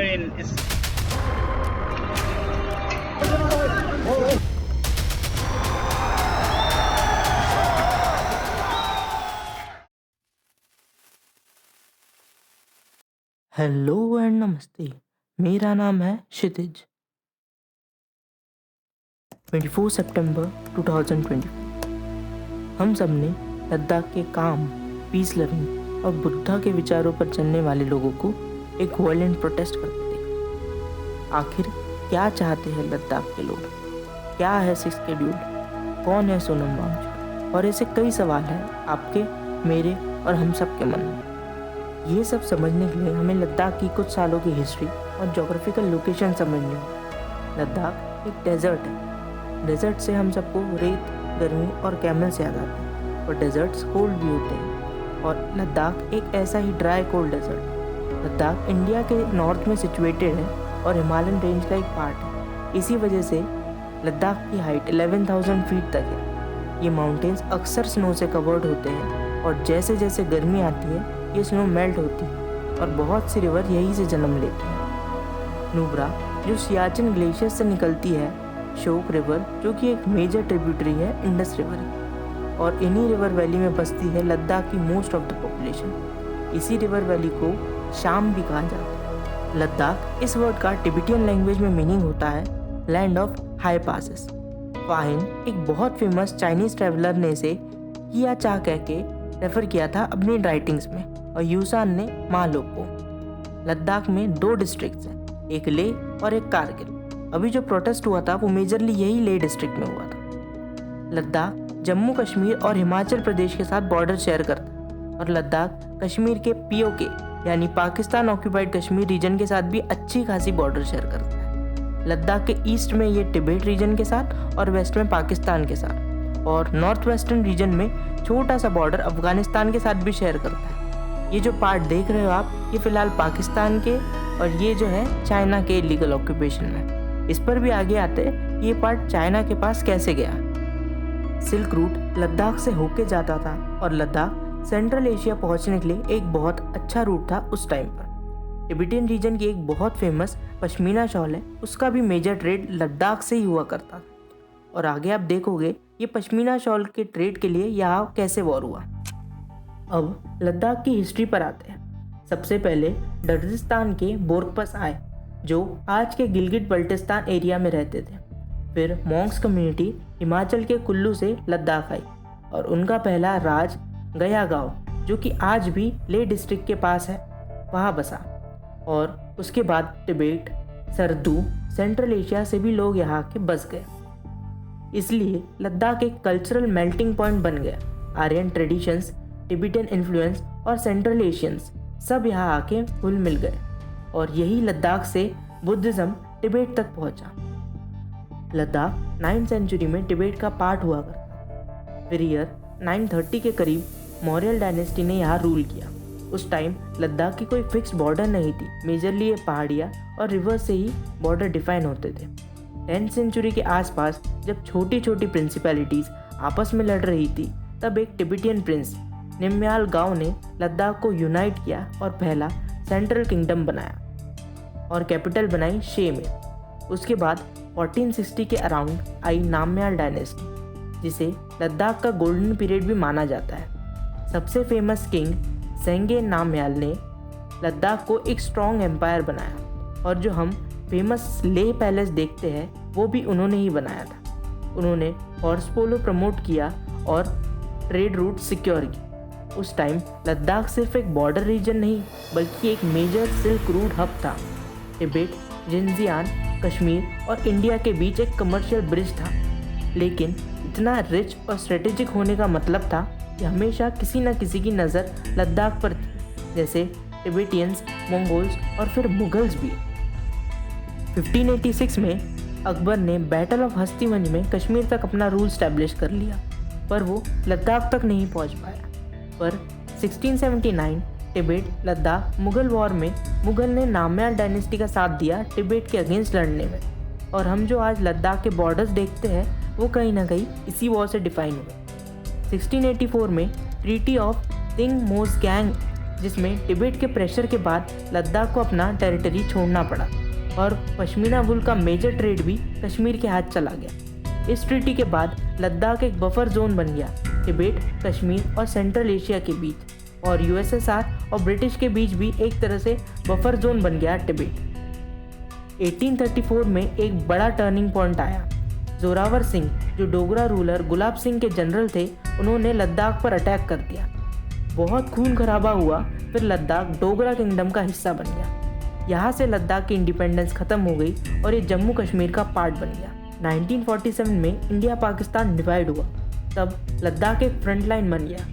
mean, it's hello and नमस्ते। मेरा नाम है क्षितिज। 24 सितंबर 2020 हम सब ने लद्दाख के काम, पीस लविंग और बुद्धा के विचारों पर चलने वाले लोगों को एक वायलेंट प्रोटेस्ट करते देखा। आखिर क्या चाहते हैं लद्दाख के लोग? क्या है सिक्स शेड्यूल? कौन है सोनम वांगचुक? और ऐसे कई सवाल हैं आपके, मेरे और हम सब के मन में। ये सब समझने के लिए हमें लद्दाख की कुछ सालों की हिस्ट्री और जोग्राफिकल लोकेशन समझनी होगी। लद्दाख एक डेजर्ट है। डेजर्ट से हम सबको रेत, गर्मी और कैमल से याद आते हैं, और डेजर्ट्स कोल्ड भी होते हैं। और लद्दाख एक ऐसा ही dry cold desert. Ladakh India के नॉर्थ में सिचुएटेड है और हिमालयन रेंज का एक पार्ट है। इसी वजह से लद्दाख की हाइट 11,000 फीट तक है। ये माउंटेन्स अक्सर स्नो से कवर्ड होते हैं, और जैसे जैसे गर्मी आती है ये स्नो मेल्ट होती है, और बहुत सी रिवर यहीं से जन्म लेती हैं। नुब्रा जो सियाचिन ग्लेशियर से निकलती है, शोक रिवर जो कि एक मेजर ट्रिब्यूटरी है इंडस रिवर की, और इन्हीं रिवर वैली में बसती है लद्दाख की मोस्ट ऑफ द पॉपुलेशन। इसी रिवर वैली को शाम भी कहा जाता है। लद्दाख इस वर्ड का टिबेटियन लैंग्वेज में मीनिंग होता है लैंड ऑफ हाई पासेस। फाहिन एक बहुत फेमस चाइनीज ट्रैवलर ने इसे किया चा कह के रेफर किया था अपनी राइटिंग्स में, और यूसान ने मालोपो। लद्दाख में 2 डिस्ट्रिक्ट्स हैं, एक ले और एक कारगिल। अभी जो प्रोटेस्ट हुआ था वो मेजरली यही ले डिस्ट्रिक्ट में हुआ था। लद्दाख जम्मू कश्मीर और हिमाचल प्रदेश के साथ बॉर्डर शेयर करता है, और लद्दाख कश्मीर के पीओके यानी पाकिस्तान ऑक्यूपाइड कश्मीर रीजन के साथ भी अच्छी खासी बॉर्डर शेयर करता है। लद्दाख के ईस्ट में ये तिब्बत रीजन के साथ और वेस्ट में पाकिस्तान के साथ, और नॉर्थ वेस्टर्न रीजन में छोटा सा बॉर्डर अफगानिस्तान के साथ भी शेयर करता है। ये जो पार्ट देख रहे हो आप, ये फिलहाल पाकिस्तान के, और ये जो है चाइना के इलीगल ऑक्यूपेशन में। इस पर भी आगे आते हैं ये पार्ट चाइना के पास कैसे गया। सिल्क रूट लद्दाख से होके जाता था, और लद्दाख सेंट्रल एशिया पहुंचने के लिए एक बहुत अच्छा रूट था उस टाइम पर। टिबेटियन रीजन की एक बहुत फेमस पश्मीना शॉल है, उसका भी मेजर ट्रेड लद्दाख से ही हुआ करता था। और आगे आप देखोगे ये पश्मीना शॉल के ट्रेड के लिए यहाँ कैसे वॉर हुआ। अब लद्दाख की हिस्ट्री पर आते हैं। सबसे पहले दर्जिस्तान के बोरकपस आए, जो आज के गिलगिट बल्टिस्तान एरिया में रहते थे। फिर मॉन्क्स कम्युनिटी हिमाचल के कुल्लू से लद्दाख आई, और उनका पहला राज गया गांव, जो कि आज भी ले डिस्ट्रिक्ट के पास है, वहाँ बसा। और उसके बाद तिब्बत, सरदू, सेंट्रल एशिया से भी लोग यहाँ के बस गए। इसलिए लद्दाख एक कल्चरल मेल्टिंग पॉइंट बन गया। आर्यन ट्रेडिशंस, टिबेटियन इन्फ्लुएंस और सेंट्रल एशियंस सब यहाँ आके घुल मिल गए, और यही लद्दाख से बुद्धिज्म तिब्बत तक पहुँचा। लद्दाख 9th सेंचुरी में तिब्बत का पार्ट हुआ करता। फिर ईयर 930 के करीब मौर्य डायनेस्टी ने यहाँ रूल किया। उस टाइम लद्दाख की कोई फिक्स बॉर्डर नहीं थी, मेजरली ये पहाड़ियाँ और रिवर से ही बॉर्डर डिफाइन होते थे। 10th सेंचुरी के आसपास जब छोटी छोटी प्रिंसिपैलिटीज़ आपस में लड़ रही थी, तब एक टिबेटियन प्रिंस निम्याल गांव ने लद्दाख को यूनाइट किया और पहला सेंट्रल किंगडम बनाया, और कैपिटल बनाई शे में। उसके बाद 1460 के अराउंड आई नामयाल डायनेस्टी, जिसे लद्दाख का गोल्डन पीरियड भी माना जाता है। सबसे फेमस किंग सेंगे नामयाल ने लद्दाख को एक स्ट्रॉन्ग एम्पायर बनाया, और जो हम फेमस ले पैलेस देखते हैं वो भी उन्होंने ही बनाया था। उन्होंने हॉर्स पोलो प्रमोट किया और ट्रेड रूट सिक्योर की। उस टाइम लद्दाख सिर्फ एक बॉर्डर रीजन नहीं, बल्कि एक मेजर सिल्क रूट हब था। तिब्बत, जिनजियान, कश्मीर और इंडिया के बीच एक कमर्शियल ब्रिज था। लेकिन इतना रिच और स्ट्रेटेजिक होने का मतलब था कि हमेशा किसी न किसी की नज़र लद्दाख पर थी, जैसे टिबेटियंस, मंगोल्स और फिर मुगल्स भी। 1586 में अकबर ने बैटल ऑफ हस्तिवंज में कश्मीर तक अपना रूल स्टैब्लिश कर लिया, पर वो लद्दाख तक नहीं पहुंच पाया। पर 1679 तिब्बत लद्दाख मुगल वॉर में मुगल ने नामयाल डायनेस्टी का साथ दिया तिब्बत के अगेंस्ट लड़ने में, और हम जो आज लद्दाख के बॉर्डर्स देखते हैं वो कहीं ना कहीं इसी वॉर से डिफाइन हुए। 1684 में ट्रीटी ऑफ तिंग मोस गैंग जिसमें तिब्बत के प्रेशर के बाद लद्दाख को अपना टेरिटरी छोड़ना पड़ा और पश्मीना वूल का मेजर ट्रेड भी कश्मीर के हाथ चला गया। इस ट्रीटी के बाद लद्दाख एक बफर जोन बन गया तिब्बत, कश्मीर और सेंट्रल एशिया के बीच, और यूएसएसआर और ब्रिटिश के बीच भी एक तरह से बफर जोन बन गया तिब्बत। 1834 में एक बड़ा टर्निंग पॉइंट आया। जोरावर सिंह, जो डोगरा रूलर गुलाब सिंह के जनरल थे, उन्होंने लद्दाख पर अटैक कर दिया। बहुत खून खराबा हुआ, फिर लद्दाख डोगरा किंगडम का हिस्सा बन गया। यहाँ से लद्दाख की इंडिपेंडेंस खत्म हो गई और ये जम्मू कश्मीर का पार्ट बन गया। 1947 में इंडिया पाकिस्तान डिवाइड हुआ, तब लद्दाख एक फ्रंट लाइन बन गया।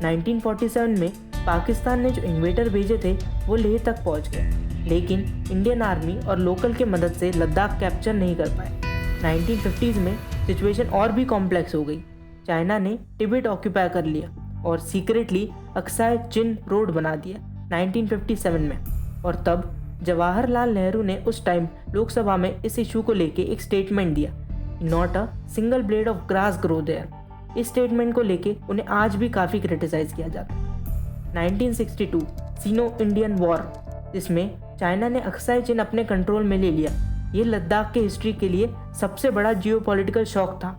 1947 में पाकिस्तान ने जो इन्वेटर भेजे थे वो लेह तक पहुंच गए, लेकिन इंडियन आर्मी और लोकल के मदद से लद्दाख कैप्चर नहीं कर पाए। 1950s में सिचुएशन और भी कॉम्प्लेक्स हो गई। चाइना ने तिब्बत ऑक्यूपाई कर लिया और सीक्रेटली अक्साई चिन रोड बना दिया 1957 में। और तब जवाहरलाल नेहरू ने उस टाइम लोकसभा में इस इशू को लेके एक स्टेटमेंट दिया, not a single blade of grass grow there. इस स्टेटमेंट को लेके उन्हें आज भी काफ़ी क्रिटिसाइज किया जाता है। 1962 सीनो इंडियन वॉर, जिसमें चाइना ने अक्साई चिन अपने कंट्रोल में ले लिया, ये लद्दाख के हिस्ट्री के लिए सबसे बड़ा जियोपॉलिटिकल शॉक था।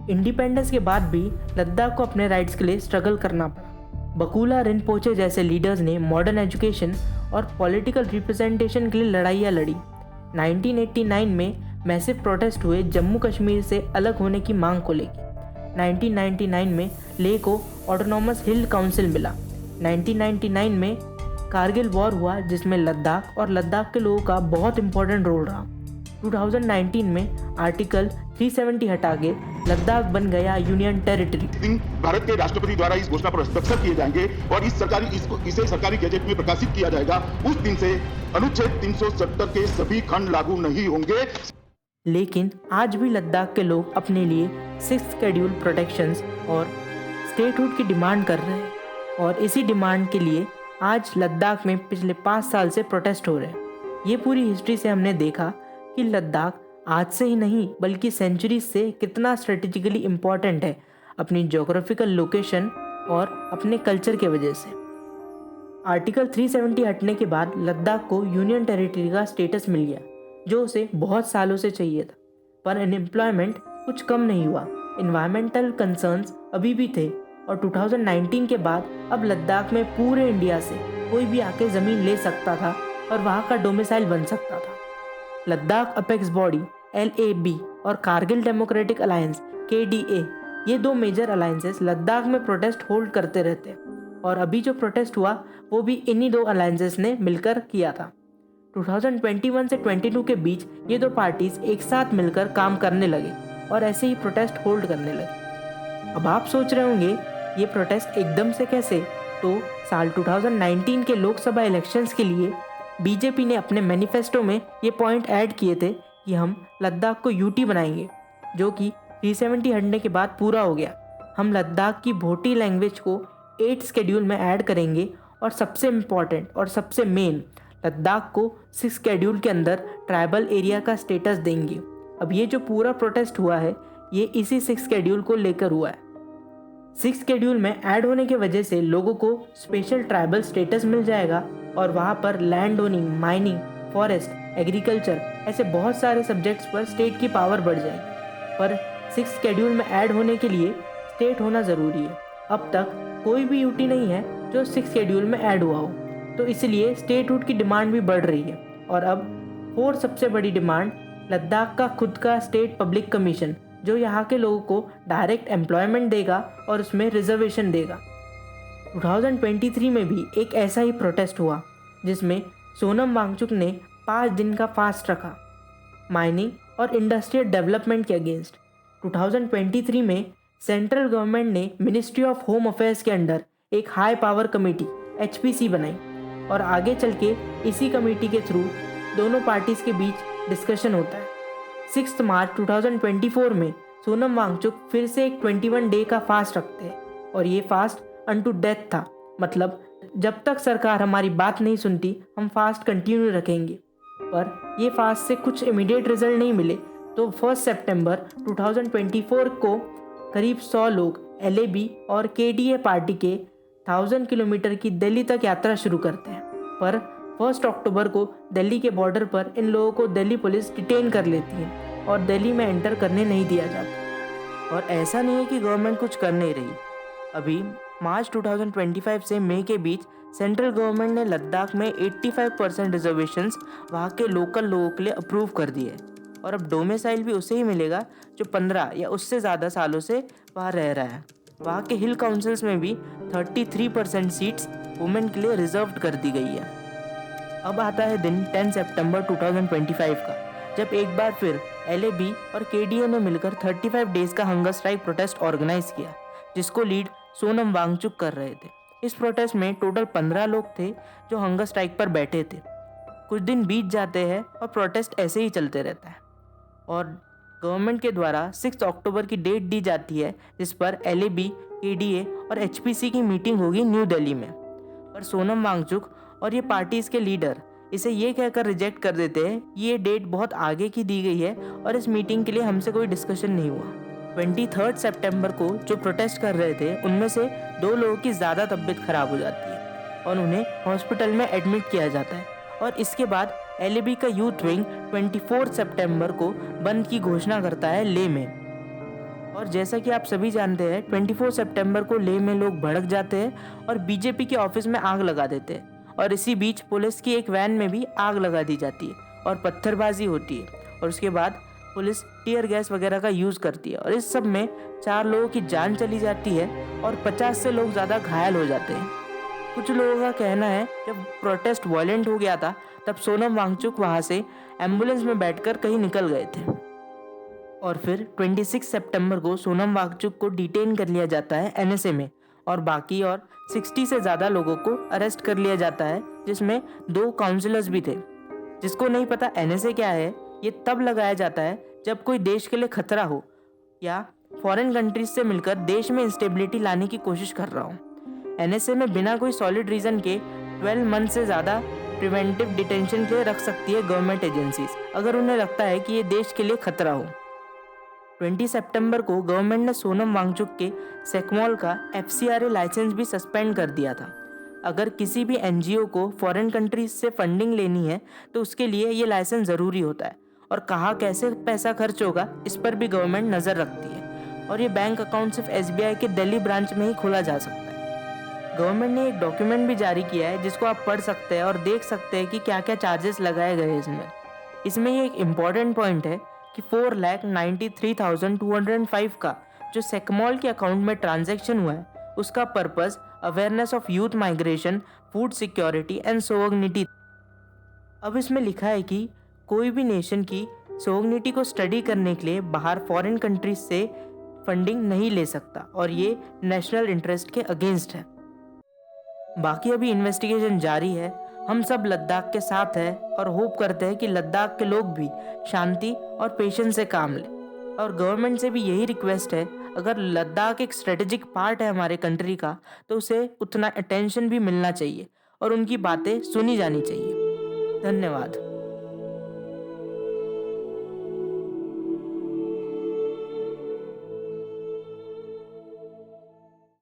इंडिपेंडेंस के बाद भी लद्दाख को अपने राइट्स के लिए स्ट्रगल करना पड़ा। बकुला रिनपोचे जैसे लीडर्स ने मॉडर्न एजुकेशन और पॉलिटिकल रिप्रेजेंटेशन के लिए लड़ाइयाँ लड़ी। 1989 में मैसिव प्रोटेस्ट हुए जम्मू कश्मीर से अलग होने की मांग को लेकर। 1999 में लेह को ऑटोनॉमस हिल काउंसिल मिला। 1999 में कारगिल वॉर हुआ, जिसमें लद्दाख और लद्दाख के लोगों का बहुत इंपॉर्टेंट रोल रहा। 2019 में आर्टिकल 370 हटा के लद्दाख बन गया यूनियन टेरिटरी। भारत के राष्ट्रपति द्वारा इस घोषणा पर हस्ताक्षर किए जाएंगे और इसे सरकारी गैजेट में प्रकाशित किया जाएगा। उस दिन से अनुच्छेद 370 के सभी खंड लागू नहीं होंगे। लेकिन आज भी लद्दाख के लोग अपने लिए 6th शेड्यूल प्रोटेक्शंस और स्टेटहुड की डिमांड कर रहे हैं, और इसी डिमांड के लिए आज लद्दाख में पिछले 5 साल से प्रोटेस्ट हो रहे हैं। ये पूरी हिस्ट्री से हमने देखा कि लद्दाख आज से ही नहीं बल्कि सेंचुरीज से कितना स्ट्रेटेजिकली इम्पॉर्टेंट है अपनी ज्योग्राफिकल लोकेशन और अपने कल्चर के वजह से। आर्टिकल 370 हटने के बाद लद्दाख को यूनियन टेरिटरी का स्टेटस मिल गया, जो उसे बहुत सालों से चाहिए था। पर अनएम्प्लॉयमेंट कुछ कम नहीं हुआ, इन्वायरमेंटल कंसर्न्स अभी भी थे, और 2019 के बाद अब लद्दाख में पूरे इंडिया से कोई भी आके ज़मीन ले सकता था और वहाँ का डोमिसाइल बन सकता था। लद्दाख अपेक्स बॉडी LAB और कारगिल डेमोक्रेटिक अलायंस KDA, ये 2 मेजर अलायंसेस लद्दाख में प्रोटेस्ट होल्ड करते रहते हैं, और अभी जो प्रोटेस्ट हुआ वो भी इन्हीं 2 अलायंसेस ने मिलकर किया था। 2021 से 22 के बीच ये 2 पार्टीज एक साथ मिलकर काम करने लगे और ऐसे ही प्रोटेस्ट होल्ड करने लगे। अब आप सोच रहे होंगे ये प्रोटेस्ट एकदम से कैसे? तो साल 2019 के लोकसभा इलेक्शंस के लिए बीजेपी ने अपने मैनिफेस्टो में ये पॉइंट ऐड किए थे कि हम लद्दाख को यूटी बनाएंगे, जो कि 370 हटने के बाद पूरा हो गया। हम लद्दाख की भोटी लैंग्वेज को 8th शेड्यूल में ऐड करेंगे, और सबसे इम्पॉर्टेंट और सबसे मेन, लद्दाख को 6th शेड्यूल के अंदर ट्राइबल एरिया का स्टेटस देंगे। अब ये जो पूरा प्रोटेस्ट हुआ है ये इसी 6th शेड्यूल को लेकर हुआ है। 6th शेड्यूल में ऐड होने की वजह से लोगों को स्पेशल ट्राइबल स्टेटस मिल जाएगा, और वहाँ पर land owning, mining, forest, agriculture ऐसे बहुत सारे सब्जेक्ट्स पर स्टेट की पावर बढ़ जाएगी। पर 6th शेड्यूल में ऐड होने के लिए स्टेट होना ज़रूरी है। अब तक कोई भी यूटी नहीं है जो 6th शेड्यूल में ऐड हुआ हो, तो इसलिए स्टेटहुड की डिमांड भी बढ़ रही है। और अब 4th सबसे बड़ी डिमांड, लद्दाख का खुद का स्टेट पब्लिक कमीशन, जो यहाँ के लोगों को डायरेक्ट एम्प्लॉयमेंट देगा और उसमें रिजर्वेशन देगा। 2023 में भी एक ऐसा ही प्रोटेस्ट हुआ, जिसमें सोनम वांगचुक ने 5 दिन का फास्ट रखा माइनिंग और इंडस्ट्रियल डेवलपमेंट के अगेंस्ट। 2023 में सेंट्रल गवर्नमेंट ने मिनिस्ट्री ऑफ होम अफेयर्स के अंडर एक हाई पावर कमेटी HPC बनाई, और आगे चल के इसी कमेटी के थ्रू दोनों पार्टीज़ के बीच डिस्कशन होता है। 6 मार्च 2024 में सोनम वांगचुक फिर से एक 21 डे का फास्ट रखते हैं, और ये फास्ट अनटू डेथ था, मतलब जब तक सरकार हमारी बात नहीं सुनती हम फास्ट कंटिन्यू रखेंगे। पर ये फास्ट से कुछ इमीडिएट रिजल्ट नहीं मिले, तो 1 सितंबर 2024 को करीब 100 लोग LAB और KDA पार्टी के 1000 किलोमीटर की दिल्ली तक यात्रा शुरू करते हैं। पर 1 अक्टूबर को दिल्ली के बॉर्डर पर इन लोगों को दिल्ली पुलिस डिटेन कर लेती है और दिल्ली में एंटर करने नहीं दिया जाता। और ऐसा नहीं है कि गवर्नमेंट कुछ कर नहीं रही। अभी मार्च 2025 से मई के बीच सेंट्रल गवर्नमेंट ने लद्दाख में 85% रिजर्वेशंस वहाँ के लोकल लोगों के लिए अप्रूव कर दिए और अब डोमिसाइल भी उसे ही मिलेगा जो 15 या उससे ज़्यादा सालों से वहाँ रह रहा है। वहाँ के हिल काउंसिल्स में भी 33% सीट्स वुमेन के लिए रिजर्व कर दी गई है। अब आता है दिन 10 सितंबर 2025 का, जब एक बार फिर LAB और KDA ने मिलकर 35 डेज का हंगर स्ट्राइक प्रोटेस्ट ऑर्गेनाइज किया, जिसको लीड सोनम वांगचुक कर रहे थे। इस प्रोटेस्ट में टोटल 15 लोग थे जो हंगर स्ट्राइक पर बैठे थे। कुछ दिन बीत जाते हैं और प्रोटेस्ट ऐसे ही चलते रहता है और गवर्नमेंट के द्वारा 6 अक्टूबर की डेट दी जाती है, जिस पर LAB, KDA और HPC की मीटिंग होगी न्यू दिल्ली में। पर सोनम वांगचुक और ये पार्टीज के लीडर इसे ये कहकर रिजेक्ट कर देते हैं कि ये डेट बहुत आगे की दी गई है और इस मीटिंग के लिए हमसे कोई डिस्कशन नहीं हुआ। 23 सितंबर को जो प्रोटेस्ट कर रहे थे उनमें से 2 लोगों की ज़्यादा तबीयत खराब हो जाती है और उन्हें हॉस्पिटल में एडमिट किया जाता है और इसके बाद LAB का यूथ विंग 24 सितंबर को बंद की घोषणा करता है लेह में। और जैसा कि आप सभी जानते हैं 24 सितंबर को लेह में लोग भड़क जाते हैं और BJP के ऑफिस में आग लगा देते हैं और इसी बीच पुलिस की एक वैन में भी आग लगा दी जाती है और पत्थरबाजी होती है और उसके बाद पुलिस टीयर गैस वगैरह का यूज़ करती है और इस सब में 4 लोगों की जान चली जाती है और 50 से लोग ज़्यादा घायल हो जाते हैं। कुछ लोगों का कहना है जब प्रोटेस्ट वायलेंट हो गया था तब सोनम वांगचुक वहाँ से एम्बुलेंस में बैठकर कहीं निकल गए थे और फिर 26 सितंबर को सोनम वांगचुक को डिटेन कर लिया जाता है NSA में और बाकी और 60 से ज़्यादा लोगों को अरेस्ट कर लिया जाता है, जिसमें 2 काउंसलर्स भी थे। जिसको नहीं पता NSA क्या है, ये तब लगाया जाता है जब कोई देश के लिए खतरा हो या फॉरेन कंट्रीज से मिलकर देश में इंस्टेबिलिटी लाने की कोशिश कर रहा हो। NSA में बिना कोई सॉलिड रीज़न के 12 मंथ से ज़्यादा प्रिवेंटिव डिटेंशन के लिए रख सकती है गवर्नमेंट एजेंसीज, अगर उन्हें लगता है कि ये देश के लिए खतरा हो। 20 सितंबर को गवर्नमेंट ने सोनम वांगचुक के सेकमॉल का FCRA लाइसेंस भी सस्पेंड कर दिया था। अगर किसी भी NGO को फॉरेन कंट्रीज से फंडिंग लेनी है तो उसके लिए ये लाइसेंस ज़रूरी होता है और कहाँ कैसे पैसा खर्च होगा इस पर भी गवर्नमेंट नज़र रखती है और ये बैंक अकाउंट सिर्फ SBI के दिल्ली ब्रांच में ही खोला जा सकता है। गवर्नमेंट ने एक डॉक्यूमेंट भी जारी किया है जिसको आप पढ़ सकते हैं और देख सकते हैं कि क्या क्या चार्जेस लगाए गए हैं इसमें ये एक इम्पॉर्टेंट पॉइंट है कि 4,93,205 का जो सेकमॉल के अकाउंट में ट्रांजैक्शन हुआ है उसका purpose awareness of youth migration, food security and sovereignty. अब इसमें लिखा है कि कोई भी नेशन की सोवरेनिटी को स्टडी करने के लिए बाहर फॉरेन कंट्रीज से फंडिंग नहीं ले सकता और ये नेशनल इंटरेस्ट के अगेंस्ट है। बाकी अभी इन्वेस्टिगेशन जारी है। हम सब लद्दाख के साथ हैं और होप करते हैं कि लद्दाख के लोग भी शांति और पेशेंस से काम लें और गवर्नमेंट से भी यही रिक्वेस्ट है, अगर लद्दाख एक स्ट्रेटेजिक पार्ट है हमारे कंट्री का तो उसे उतना अटेंशन भी मिलना चाहिए और उनकी बातें सुनी जानी चाहिए। धन्यवाद।